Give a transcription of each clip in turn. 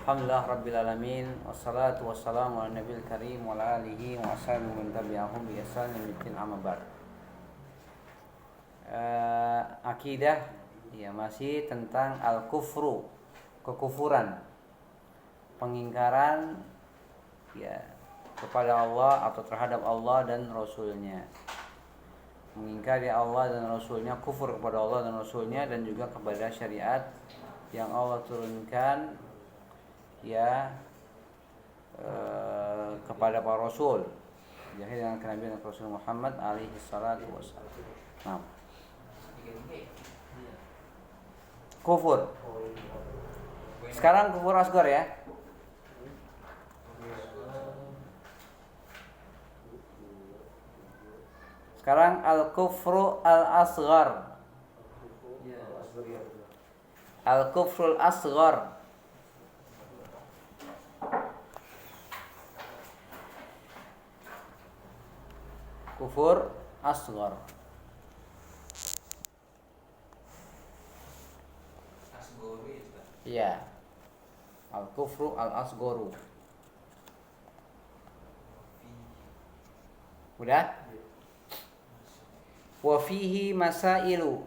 Alhamdulillah Rabbil Alamin. Wassalatu wassalamu ala nabil karim wa ala alihi wa ashabihi man tabi'ahum bi ihsan ila amma ba'd. Akidah ya masih tentang al-kufru, kekufuran, pengingkaran ya kepada Allah atau terhadap Allah dan Rasulnya. Mengingkari Allah dan Rasulnya, kufur kepada Allah dan Rasulnya, dan juga kepada syariat yang Allah turunkan ya kepada para rasul, jahil dengan kenabian Rasul Muhammad alaihi salatu wassalam. Nah, kufur. Sekarang kufur asgar ya. Sekarang al-kufru al-asghar. Al-kufrul asghar. Kufur asghar. Iya. Al-kufru al-asgharu. Udah? Wa fihi masailu.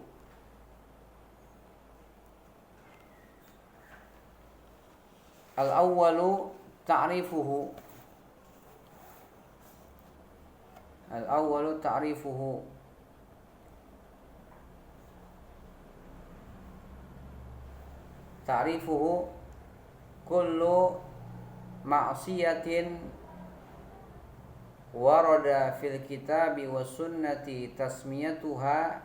Al-awwalu ta'rifuhu. Al-awwalu ta'rifuhu. Ta'rifuhu kullu ma'siyatin warada fil kitabi was sunnati tasmiyatuha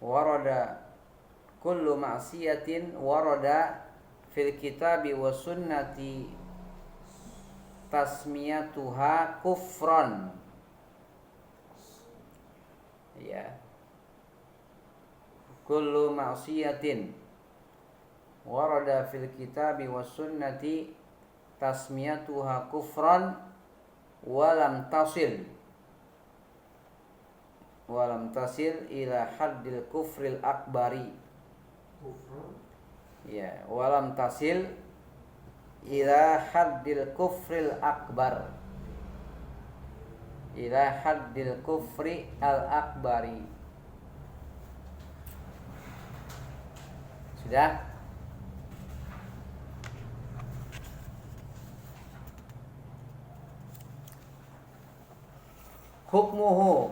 warada kullu ma'siyatin warada fil kitabi was sunnati tasmiyatuha kufran. Ya. Kullu ma'siyatin warada fil kitabi was sunnati tasmiyatuha kufran walam tasil ila haddil kufril akbari. Ya, walam tasil ila haddil kufril akbar, ila haddil kufri al akbari. Sudah? Hukmuhu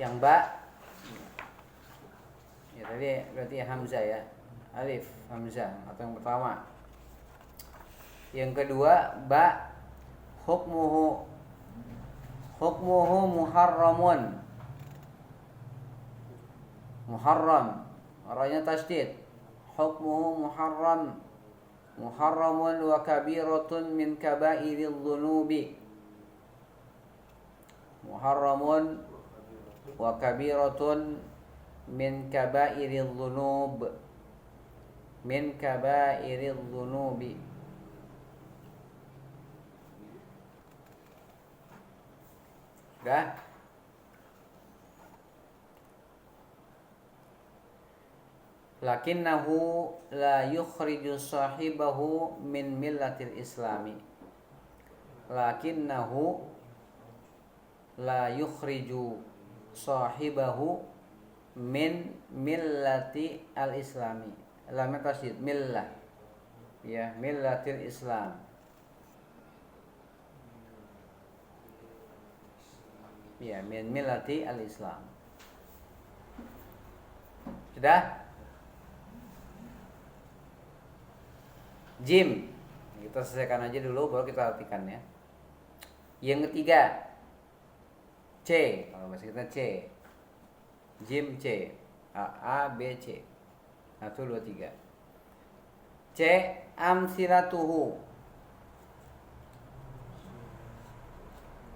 yang ba ya tadi berarti hamzah ya, alif hamzah atau yang pertama. Yang kedua ba, hukmuhu muharramun, muharram, orangnya tasdid. Hukmuhu muharramun wa kabiratun min kabairil dhunubi. Muharramun wa kabiratun min kabairil dhunub, min kabairil dhunubi. Sudah? Lakinnahu la yukhriju sahibahu min millatil islami. Lakinnahu la yukhriju sahibahu min millati al-islami. Lam tasdid millah. Ya, millatil islam. Ya, min millati al-islam. Sudah? Jim. Kita selesaikan aja dulu baru kita artikan ya. Yang ketiga C, kalau bahasa kita C. Jim C. A B C. 1 2 3. C amsilatuhu.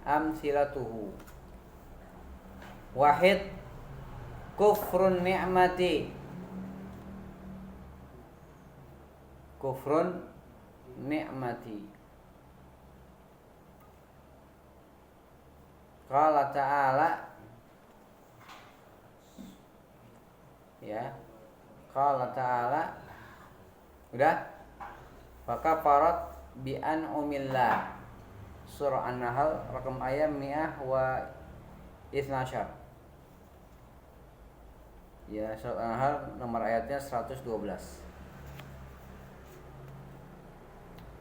Amsilatuhu. Wahid kufrun ni'mati. Kufrun ni'mati. Qala ta'ala ya Qala ta'ala. Udah? Fakafarat bi an'umillah. Surah An-Nahl rakam ayat 112. Ya, surah An-Nahl nomor ayatnya 112.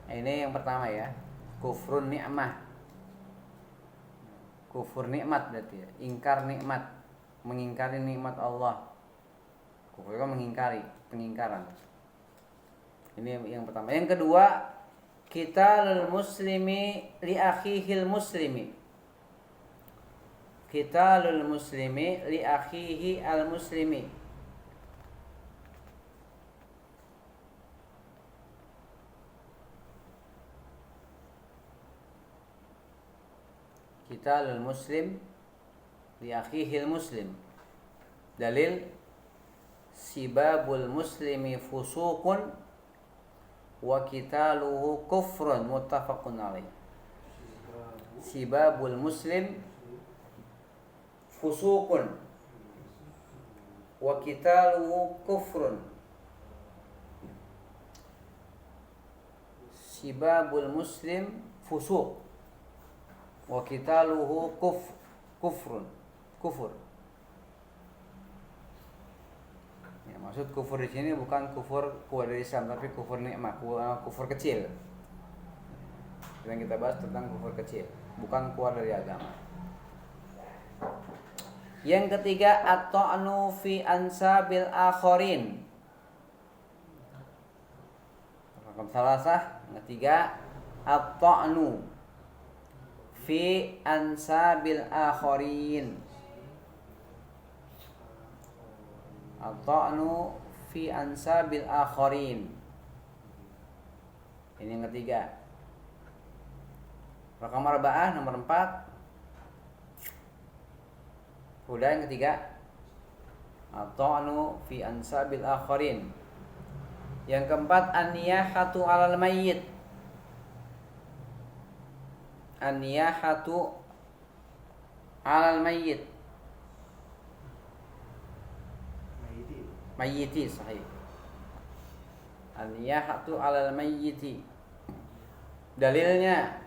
Ini yang pertama ya, kufrun ni'mah. Kufur nikmat berarti ya, ingkar nikmat, mengingkari nikmat Allah. Kufur itu mengingkari, pengingkaran. Ini yang pertama. Yang kedua, qitalul muslimi li akhihil muslimi. Qitalul muslimi li akhihi al muslimi. Qitalul muslim li akhihil muslim. Dalil sibabul muslimi fusuqun wa qitaluhu kufrun muttafaqun alaih. Sibabul muslim fusuqun wa qitaluhu kufrun. Sibabul muslim fusuq wa qitaluhu kufrun. Kufur. Ya, maksud kufur di sini bukan kufur keluar dari Islam, tapi kufur nikmat, kufur kecil. Yang kita bahas tentang kufur kecil, bukan keluar dari agama. Yang ketiga, at-ta'nu fi ansabil akharin. Rakam salasah. Yang ketiga, at-ta'nu fi ansabil akharin. At-ta'nu fi ansabil akharin. Ini yang ketiga. Rakam arba'ah nomor 4. Udah yang ketiga. At-ta'nu fi ansabil akharin. Yang keempat, an-niyahatu 'alal mayyit. An-niyahatu 'alal mayyit. Mayyiti sahih. An-niyahatu 'alal mayyiti. Dalilnya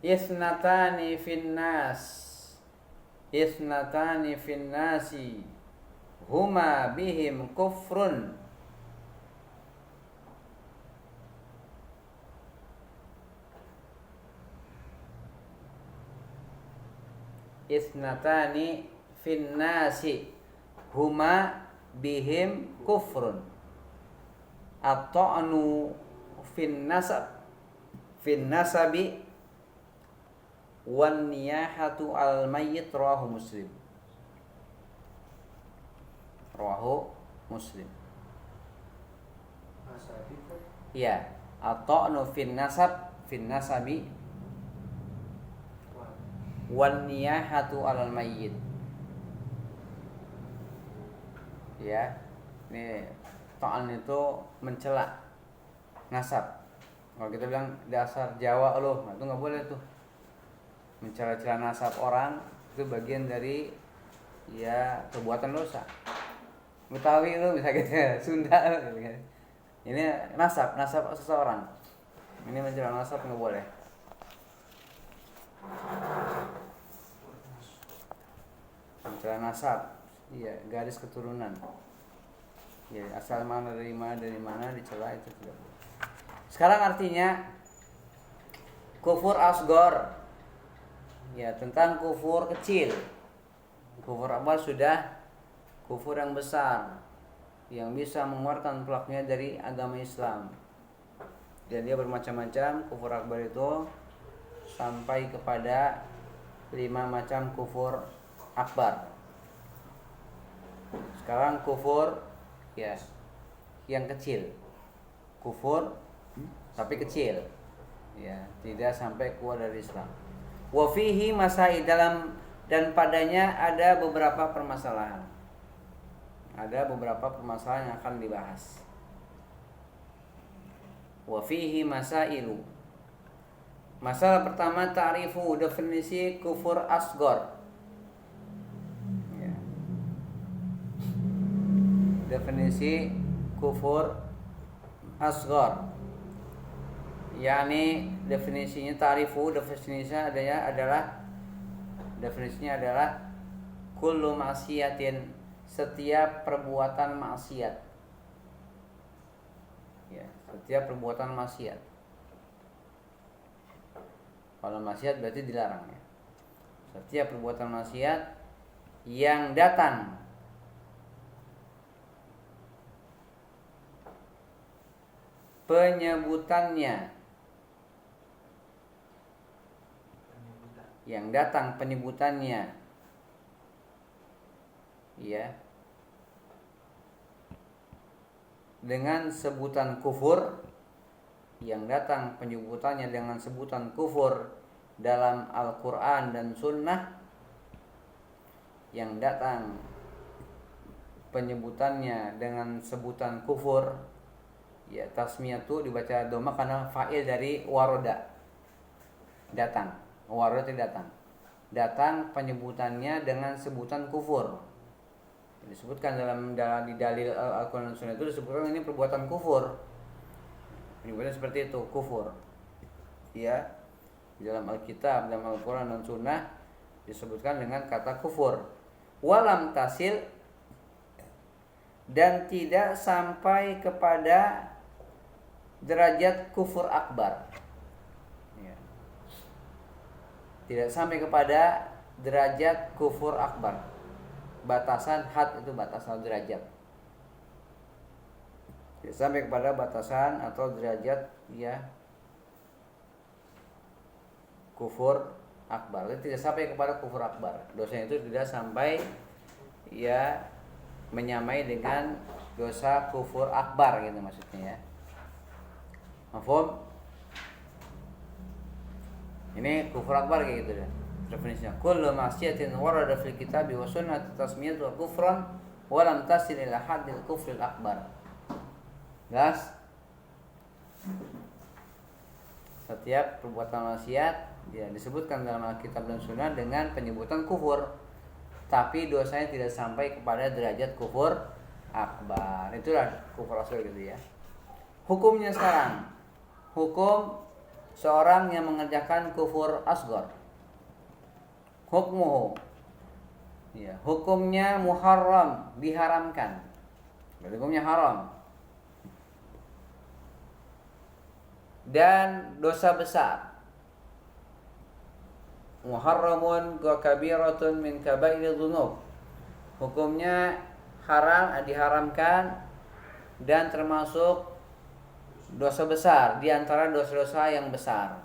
isnatani finnasi huma bihim kufrun. Isnatani finnasi huma bihim kufrun. At-ta'nu finnasabi wan niyahatu al mayyit rawahu Muslim. Rawahu Muslim. Ya, at-ta'nu finnasabi wan niyahatu alal mayyit. Ya, ini ta'an itu mencela nasab. Kalau kita bilang dasar Jawa loh, itu nggak boleh tuh. Mencela-cela nasab orang itu bagian dari ya perbuatan dosa. Betawi lo bisa gitu, Sunda gitu. Ini nasab seseorang. Ini mencela nasab nggak boleh. Mencela nasab, iya, garis keturunan. Ya, asal mana dari mana dicela itu tidak boleh. Sekarang artinya kufur asgor. Ya, tentang kufur kecil. Kufur akbar sudah kufur yang besar yang bisa mengeluarkan pelakunya dari agama Islam. Dan dia bermacam-macam. Kufur akbar itu sampai kepada 5 macam kufur akbar. Sekarang kufur ya yang kecil. Kufur tapi kecil. Ya, tidak sampai keluar dari Islam. Wa fihi masail, dan padanya ada beberapa permasalahan. Ada beberapa permasalahan yang akan dibahas. Wa fihi masailu. Masalah pertama, ta'rifu, definisi kufur asgor. Ya. definisi kufur asghar. Yani definisinya definisinya adalah kullu ma'siyatin, setiap perbuatan maksiat. Ya, setiap perbuatan maksiat. Kalau maksiat berarti dilarang ya. Setiap perbuatan maksiat yang datang penyebutannya ya dengan sebutan kufur, yang datang penyebutannya dengan sebutan kufur dalam Al-Quran dan Sunnah, yang datang penyebutannya dengan sebutan kufur, ya tasmiyatu dibaca doma karena fa'il dari waroda, datang, waroda itu datang penyebutannya dengan sebutan kufur. Disebutkan di dalil Al-Quran dan Sunnah itu disebutkan ini perbuatan kufur. Penyebutannya seperti itu, kufur. Ya, di dalam Alkitab, dalam Al-Quran dan Sunnah disebutkan dengan kata kufur. Walam tasil, dan tidak sampai kepada derajat kufur akbar. Ya. Tidak sampai kepada derajat kufur akbar. Batasan had itu batasan derajat. Tidak sampai kepada batasan atau derajat ya kufur akbar. Tidak sampai kepada kufur akbar. Dosanya itu tidak sampai ya menyamai dengan dosa kufur akbar gitu maksudnya ya. Mafhum? Ini kufur akbar kayak gitu deh. Definisinya kullu ma'siyatin warada fil kitabi wa sunnati tasmiyatu kufran wa lam tasil ila haddil kufril akbar. Jelas? Setiap perbuatan maksiat ya disebutkan dalam Alkitab dan Sunnah dengan penyebutan kufur, tapi dosanya tidak sampai kepada derajat kufur akbar. Itulah kufur asghar gitu ya. Hukumnya sekarang, hukum seorang yang mengerjakan kufur asghar. Hukmuhu, ya, hukumnya muharram, diharamkan. Hukumnya haram. Dan dosa besar. Muharramun wa kabiratun min kabairi dzunub. Hukumnya haram, diharamkan dan termasuk dosa besar, di antara dosa-dosa yang besar.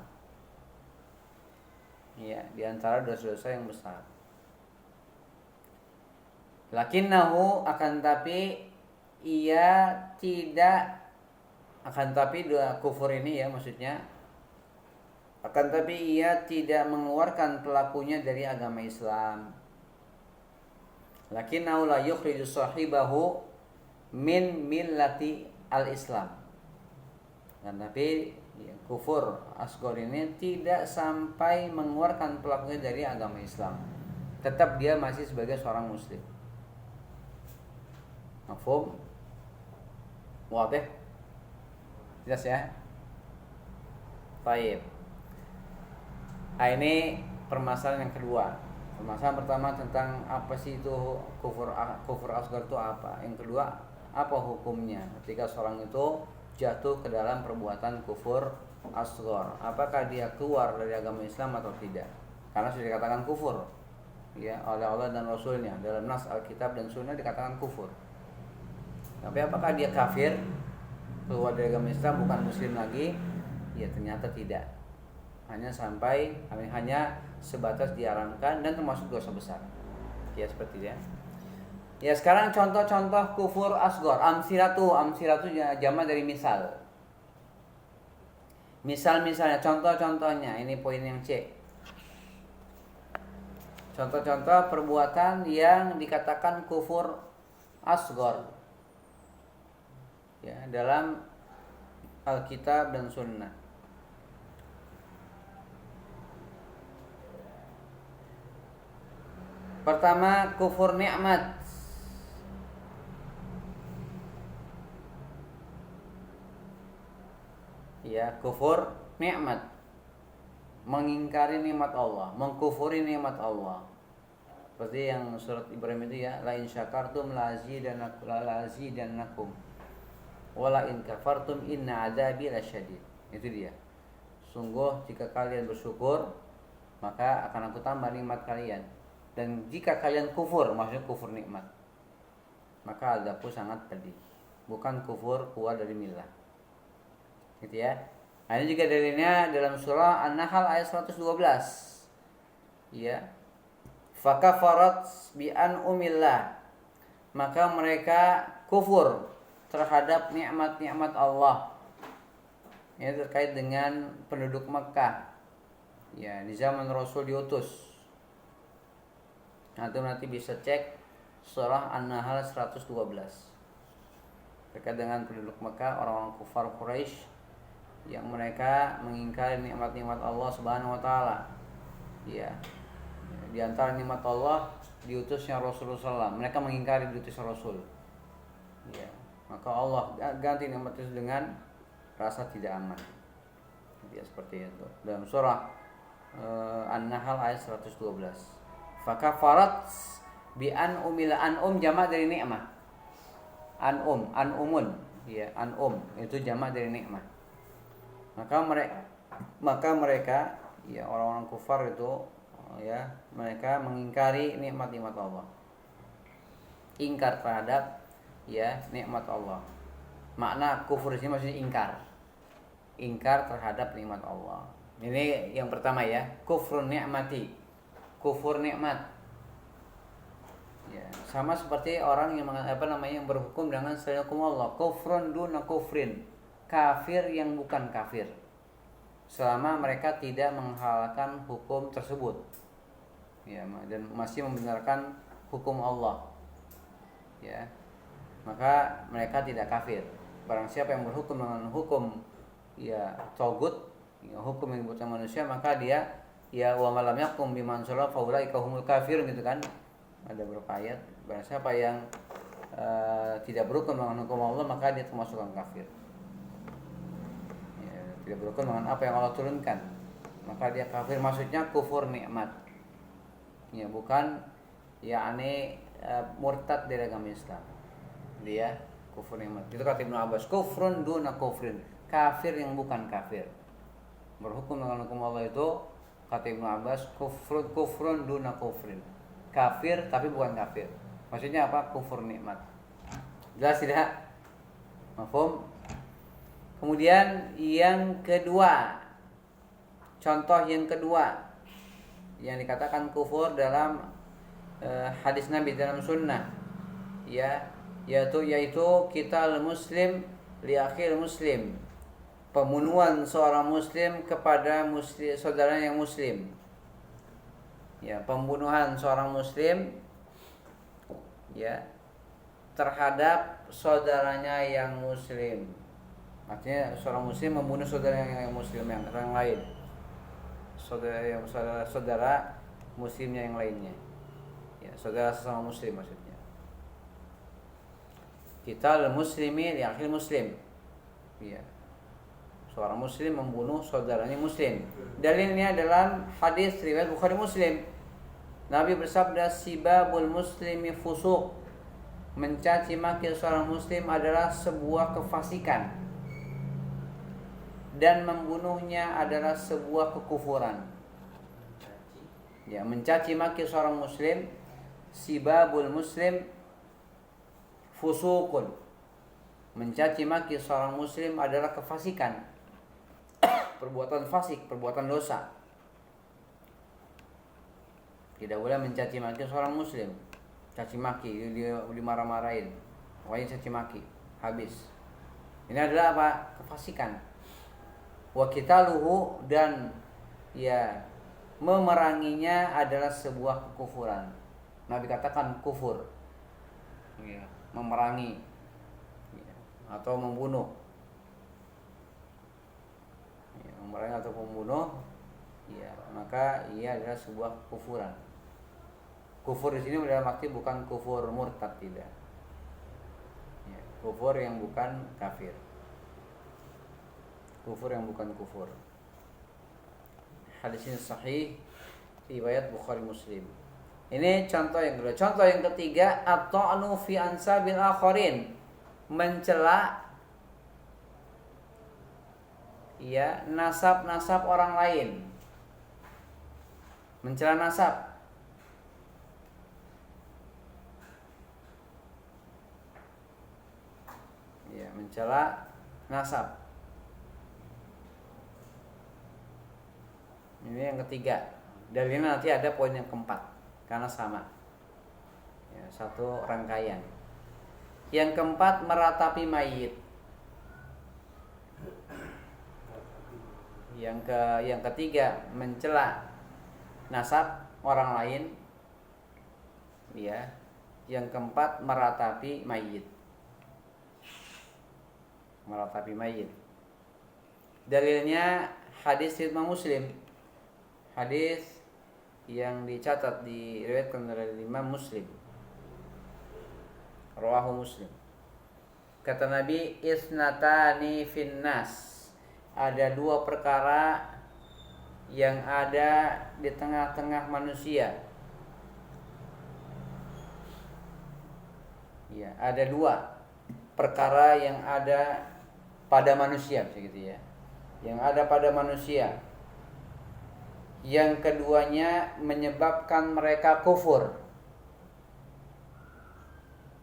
Ya, di antara dosa-dosa yang besar. Lakinnahu, akan tapi ia tidak, akan tapi dua kufur ini ya maksudnya, akan tapi ia tidak mengeluarkan pelakunya dari agama Islam. Lakinnahu la yukhriju sahibahu min millati al-Islam. Dan tapi ya, kufur asghar ini tidak sampai mengeluarkan pelakunya dari agama Islam. Tetap dia masih sebagai seorang muslim. Mafhum? Wadih? Jelas ya? Baik. Nah, ini permasalahan yang kedua. Permasalahan pertama tentang apa sih itu kufur asghar itu apa? Yang kedua, apa hukumnya ketika seorang itu jatuh ke dalam perbuatan kufur asghar? Apakah dia keluar dari agama Islam atau tidak? Karena sudah dikatakan kufur ya oleh Allah dan Rasulnya, dalam nas Alkitab dan Sunnah dikatakan kufur. Tapi apakah dia kafir, keluar dari agama Islam, bukan muslim lagi? Ya ternyata tidak. Hanya sebatas diharamkan dan termasuk dosa besar. Ya seperti itu ya. Ya sekarang contoh-contoh kufur asghar. Amsilatu jamak dari misal. Misalnya, contoh-contohnya. Ini poin yang C. Contoh-contoh perbuatan yang dikatakan kufur asghar ya dalam Alkitab dan Sunnah. Pertama, kufur nikmat. ya kufur nikmat, mengingkari nikmat Allah, mengkufuri nikmat Allah. Seperti yang surat Ibrahim itu ya, la in syakartum la azidannakum wa la in kafartum inna adzabi lasyadid. Itu dia. Sungguh jika kalian bersyukur maka akan aku tambah nikmat kalian, dan jika kalian kufur, maksudnya kufur nikmat, maka azabku sangat pedih. Bukan kufur keluar dari milah. Gitu ya. Nah, ini juga dalilnya dalam surah An-Nahl ayat 112. Ya. Fakafarat bi an'umillah, maka mereka kufur terhadap nikmat-nikmat Allah. Ini terkait dengan penduduk Mekah. Ya, di zaman Rasul diutus. Nanti bisa cek surah An-Nahl 112. Terkait dengan penduduk Mekah, orang-orang kufar Quraisy yang mereka mengingkari nikmat-nikmat Allah Subhanahu wa taala. Ya. Di antara nikmat Allah diutusnya Rasulullah SAW. Mereka mengingkari diutusnya Rasul. Ya. Maka Allah ganti nikmat itu dengan rasa tidak aman. Ya, seperti itu. Dalam surah An-Nahl ayat 112. Fakafarat bi an'um jamak dari nikmah. An'umun, ya, an'um itu jamak dari nikmah. Maka mereka ya orang-orang kufar itu ya, mereka mengingkari nikmat-nikmat Allah. Ingkar terhadap ya nikmat Allah. Makna kufur di sini maksudnya ingkar. Ingkar terhadap nikmat Allah. Ini yang pertama ya, kufrun ni'mati. Kufur nikmat. Ya, sama seperti orang yang yang berhukum dengan selain hukum Allah. Kufrun duna kufrin. Kafir yang bukan kafir. Selama mereka tidak menghalalkan hukum tersebut, ya, dan masih membenarkan hukum Allah, ya, maka mereka tidak kafir. Barang siapa yang berhukum dengan hukum ya togut, ya, hukum yang dibuat manusia, maka dia ya wa malam yakum biman shala faulaika humul kafirun, gitu kan. Ada beberapa ayat. Barang siapa yang tidak berhukum dengan hukum Allah, maka dia termasuk orang kafir. Tidak berhukum dengan apa yang Allah turunkan, maka dia kafir. Maksudnya kufur nikmat, ya, bukan yakni murtad dari agama Islam. Dia kufur nikmat. Itu kata Ibnu Abbas, kufrun duna kufrin, kafir yang bukan kafir. Berhukum dengan hukum Allah itu kata Ibnu Abbas kufrun duna kufrin, kafir tapi bukan kafir. Maksudnya apa? Kufur nikmat. Jelas tidak? Mafhum? Kemudian yang kedua, contoh yang kedua yang dikatakan kufur dalam hadis Nabi dalam sunnah, ya, yaitu qital muslim li akhil muslim, pembunuhan seorang muslim kepada saudara yang muslim. Ya, pembunuhan seorang muslim ya terhadap saudaranya yang muslim. Artinya seorang muslim membunuh saudara yang muslim yang lain, saudara muslimnya yang lainnya, ya, saudara sesama muslim maksudnya. Kita muslimi li akhil muslim, ya, seorang muslim membunuh saudaranya muslim. Dalilnya dalam hadis riwayat Bukhari Muslim. Nabi bersabda, sibabul muslimi fusuq, mencaci maki seorang muslim adalah sebuah kefasikan, dan membunuhnya adalah sebuah kekufuran. Ya, mencaci maki seorang muslim, sibabul muslim fusuqun, mencaci maki seorang muslim adalah kefasikan, perbuatan fasik, perbuatan dosa. Tidak boleh mencaci maki seorang muslim. Caci maki, dia dimarah-marahin, pokoknya caci maki, habis. Ini adalah apa? Kefasikan. Wa qitaluhu, dan ya memeranginya adalah sebuah kekufuran. Nabi katakan kufur, ya, memerangi, ya, atau membunuh, ya, memerangi atau membunuh, ya, maka ia adalah sebuah kekufuran. Kufur di sini dalam arti bukan kufur murtad, tidak, ya, kufur yang bukan kafir. kufur yang bukan kufur. Hadis ini sahih, riwayat Bukhari Muslim. Ini contoh yang kedua. Contoh yang ketiga, at-ta'nu fi ansabil akharin, mencela ya nasab-nasab orang lain. Mencela nasab. Ya, mencela nasab. Ini yang ketiga. Dari ini nanti ada poin yang keempat karena sama. Ya, satu rangkaian. Yang keempat, meratapi mayit. Yang ketiga, mencela nasab orang lain. Ya. Yang keempat, meratapi mayit. Meratapi mayit. Dalilnya hadis riwayat Muslim. Hadis yang dicatat diriwayatkan oleh Imam Muslim. Rawahu Muslim. Kata Nabi, isnatani finnas. Ada dua perkara yang ada di tengah-tengah manusia. Ya, ada dua perkara yang ada pada manusia, begitu ya. Yang ada pada manusia. Yang keduanya menyebabkan mereka kufur.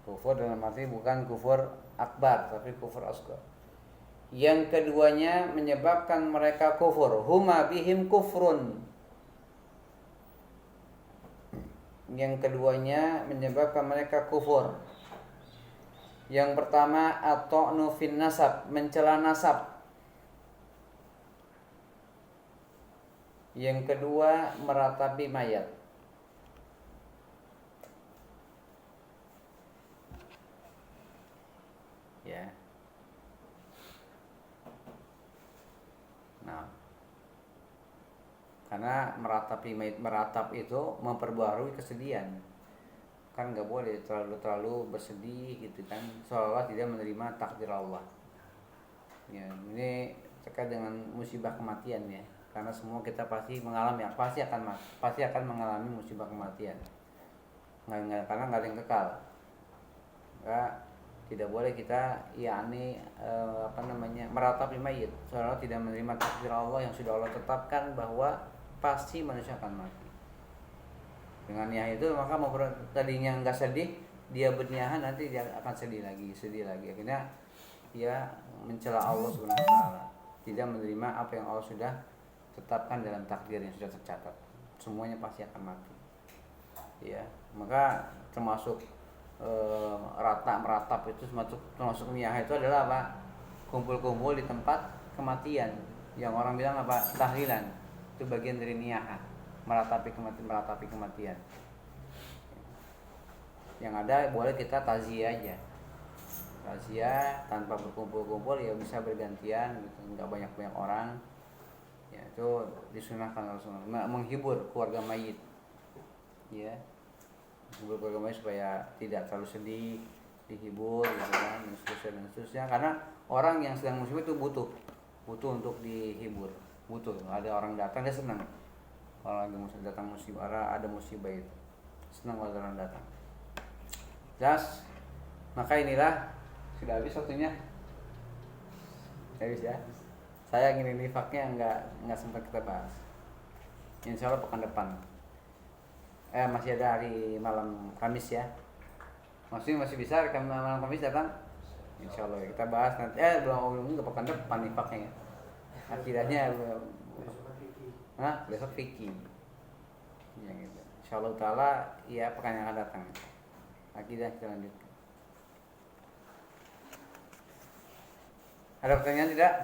Kufur dalam arti bukan kufur akbar, tapi kufur asghar. Yang keduanya menyebabkan mereka kufur. Huma bihim kufrun. Yang keduanya menyebabkan mereka kufur. Yang pertama, at-ta'nu fin nasab, mencela nasab. Yang kedua, meratapi mayat. Ya. Nah, karena meratapi mayat, meratap itu memperbarui kesedihan. Kan nggak boleh terlalu bersedih gitu kan, seolah tidak menerima takdir Allah. Ya, ini terkait dengan musibah kematian ya. Karena semua kita pasti mengalami, pasti akan mengalami musibah kematian. Karena nggak ada yang kekal. Tidak boleh kita meratapi mayit, seolah tidak menerima takdir Allah yang sudah Allah tetapkan bahwa pasti manusia akan mati. Dengan niat itu maka tadinya nggak sedih, dia berniahan nanti dia akan sedih lagi. Akhirnya dia mencela Allah Subhanahu wa taala, tidak menerima apa yang Allah sudah tetapkan dalam takdir yang sudah tercatat. Semuanya pasti akan mati. Ya, maka termasuk meratap itu termasuk niyah itu adalah apa? Kumpul-kumpul di tempat kematian. Yang orang bilang apa? Tahlilan. Itu bagian dari niyah. Meratapi kematian. Yang ada boleh kita takziah aja. Takziah tanpa berkumpul-kumpul ya bisa bergantian gitu. Enggak banyak-banyak orang. Ya, itu disunahkan Rasulullah menghibur keluarga mayit. Ya. Menghibur keluarga mayit supaya tidak terlalu sedih, dihibur gitu kan, dan seterusnya. Karena orang yang sedang musibah itu butuh untuk dihibur. Butuh. Ada orang datang dia senang. Kalau lagi datang musibah, ada musibah itu. Senang kalau orang datang. Jelas. Maka inilah sudah habis waktunya. Habis ya. Saya ingin nifaknya nggak sempat kita bahas. Insya Allah pekan depan. Masih ada hari malam Kamis ya. Maksudnya masih bisa hari malam Kamis datang. Insya Allah kita bahas nanti. Belum ke pekan depan nifaknya. Akidahnya besok fikih. Ya gitu. Insya Allah taala ya pekan yang akan datang. Akidah kita lanjutkan. Ada pertanyaan tidak?